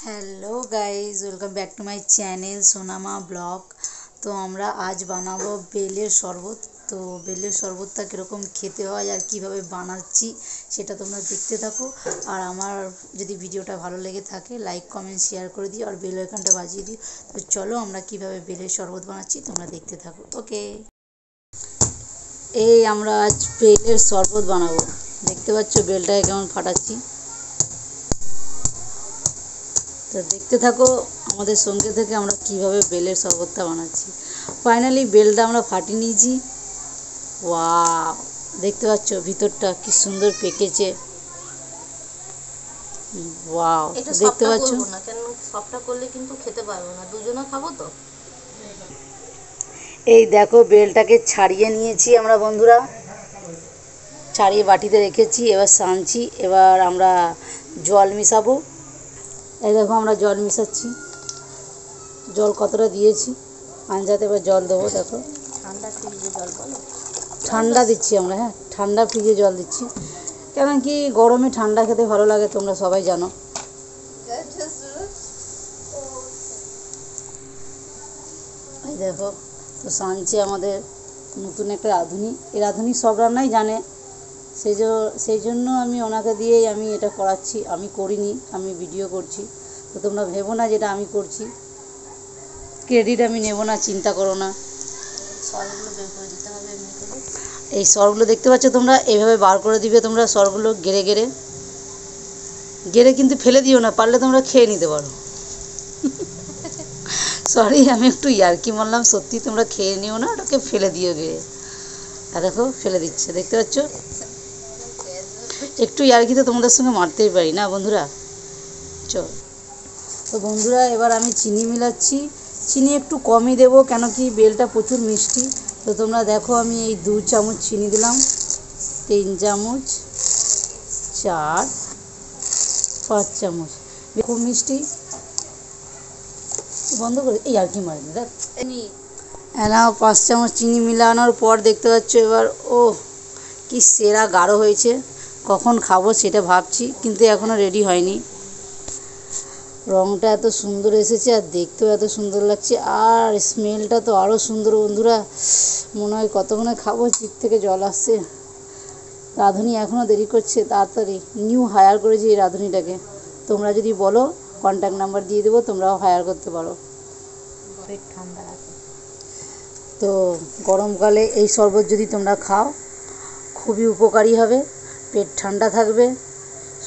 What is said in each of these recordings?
Hello guys, welcome back to my channel সোনামা blog. তো আমরা আজ বানাবো বেলের শরবত। তো বেলের শরবতটা কীরকম খেতে হয় আর কিভাবে বানাচ্ছি সেটা তোমরা দেখতে থাকো। আর আমার যদি ভিডিওটা ভালো লেগে থাকে লাইক কমেন্ট শেয়ার করে দিও আর বেল আইকনটা বাজিয়ে দিও। তো চলো আমরা কিভাবে বেলের শরবত বানাচ্ছি তোমরা দেখতে থাকো। ওকে, এই আমরা আজ বেলের শরবত বানাবো। দেখতে পাচ্ছ বেলটাকে কেমন ফাটাচ্ছি। তো দেখতে থাকো আমাদের সঙ্গে থেকে আমরা কিভাবে বেলের শরবতটা বানাচ্ছি। ফাইনালি বেলটা আমরা ফাটিয়ে নিয়েছি। ওয়াও, দেখতে পাচ্ছ ভিতরটা কি সুন্দর পেকেছে। ওয়াও, দেখতে পাচ্ছ। সবটা করলে কিন্তু খেতে পারবো না, দুজনে খাবো তো। এই দেখো বেলটাকে ছাড়িয়ে নিয়েছি আমরা বন্ধুরা, ছাড়িয়ে বাটিতে রেখেছি। এবার সানছি, এবার আমরা জল মিশাবো। এই দেখো আমরা জল মিশাচ্ছি, জল কতটা দিয়েছি আঞ্জাতে। এবার জল দেবো। দেখো ঠান্ডা ফ্রিজে জল বলো, ঠান্ডা দিচ্ছি আমরা। হ্যাঁ, ঠান্ডা ফ্রিজে জল দিচ্ছি, কেন কি গরমে ঠান্ডা খেতে ভালো লাগে, তোমরা সবাই জানো। এই দেখো, তো সানছে আমাদের নতুন একটা রাঁধুনি। এই রাঁধুনি সব রান্নাই জানে, সেই জন্য আমি ওনাকে দিয়েই আমি এটা করাচ্ছি। আমি করিনি, আমি ভিডিও করছি। তো তোমরা ভেবো না যেটা আমি করছি, ক্রেডিট আমি নেব না, চিন্তা করো না। সরগুলো বের করে দিতে হবে এমনি করে। এই সরগুলো দেখতে পাচ্ছ তোমরা, এইভাবে বার করে দিবে তোমরা সরগুলো গেড়ে গেড়ে গেড়ে, কিন্তু ফেলে দিও না, পারলে তোমরা খেয়ে নিতে পারো। সরি, আমি একটু ইয়ার্কি মারলাম, সত্যি তোমরা খেয়ে নিও না, ওটাকে ফেলে দিও গিয়ে। আর দেখো ফেলে দিচ্ছে, দেখতে পাচ্ছ। একটু ইয়ার্কি তো তোমাদের সঙ্গে মারতেই পারি না বন্ধুরা। চল, তো বন্ধুরা এবার আমি চিনি মিলাচ্ছি। চিনি একটু কমই দেবো, কেন কি বেলটা প্রচুর মিষ্টি। তো তোমরা দেখো আমি এই 2 চামচ চিনি দিলাম, 3 চামচ, 4, 5 চামচ। খুব মিষ্টি, বন্ধ করে এই আর কি মারিনি। দেখ এলাও 5 চামচ চিনি মিলানোর পর দেখতে পাচ্ছ এবার ও কি সেরা গাঢ় হয়েছে। কখন খাবো সেটা ভাবছি, কিন্তু এখনও রেডি হয়নি। রঙটা এত সুন্দর এসেছে আর দেখতেও এত সুন্দর লাগছে, আর স্মেলটা তো আরও সুন্দর বন্ধুরা। মনে হয় কতক্ষণে খাবো, জিভ থেকে জল আসছে। রাঁধুনি এখনও দেরি করছে, তাড়াতাড়ি। নিউ হায়ার করেছি এই রাঁধুনিটাকে। তোমরা যদি বলো কন্ট্যাক্ট নাম্বার দিয়ে দেবো, তোমরাও হায়ার করতে পারো। পেট ঠান্ডা রাখে। তো গরমকালে এই শরবত যদি তোমরা খাও খুবই উপকারী হবে, পেট ঠান্ডা থাকবে,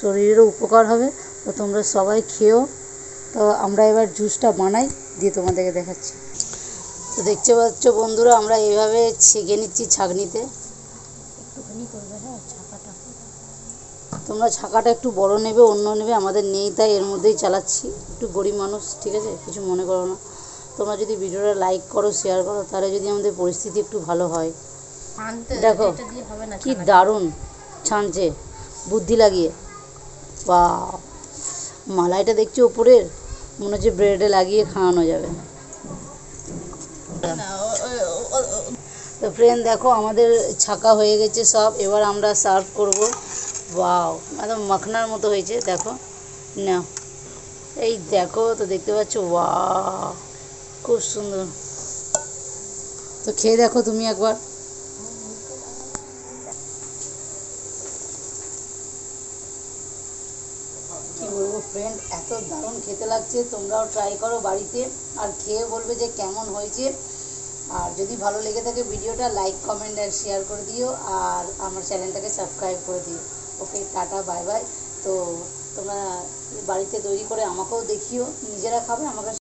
শরীরেরও উপকার হবে। তো তোমরা সবাই খেও। তো আমরা এবার জুসটা বানাই, দিয়ে তোমাদেরকে দেখাচ্ছি। তো দেখতে পাচ্ছ বন্ধুরা, আমরা এইভাবে ছেঁকে নিচ্ছি ছাঁকনিতে। একটুখানি করবে, হ্যাঁ ছাকাটা। তোমরা ছাকাটা একটু বড় নেবে, অন্য নেবে, আমাদের নেই তাই এর মধ্যেই চালাচ্ছি। একটু গরিব মানুষ, ঠিক আছে, কিছু মনে করো না। তোমরা যদি ভিডিওটা লাইক করো, শেয়ার করো, তাহলে যদি আমাদের পরিস্থিতি একটু ভালো হয়। দেখো কি দারুণ ছানছে বুদ্ধি লাগিয়ে। বা মালাইটা দেখছি উপরের, মনে হচ্ছে ব্রেডে লাগিয়ে খাওয়ানো যাবে। তো ফ্রেন্ড দেখো আমাদের ছাকা হয়ে গেছে সব, এবার আমরা সার্ভ করব। ওয়াও, একদম মাখনার মতো হয়েছে, দেখো না। এই দেখো, তো দেখতে পাচ্ছ, ওয়াও খুব সুন্দর। তো খেয়ে দেখো তুমি একবার। কি বলবো ফ্রেন্ড, এত দারুণ খেতে লাগছে। তোমরাও ট্রাই করো বাড়িতে, আর খেয়ে বলবে যে কেমন হয়েছে। আর যদি ভালো লেগে থাকে ভিডিওটা লাইক কমেন্ট আর শেয়ার করে দিও, আর আমার চ্যানেলটাকে সাবস্ক্রাইব করে দিও। ওকে, টাটা, বাই বাই। তো তোমরা বাড়িতে তৈরি করে আমাকেও দেখিও, নিজেরা খাবে, আমাকে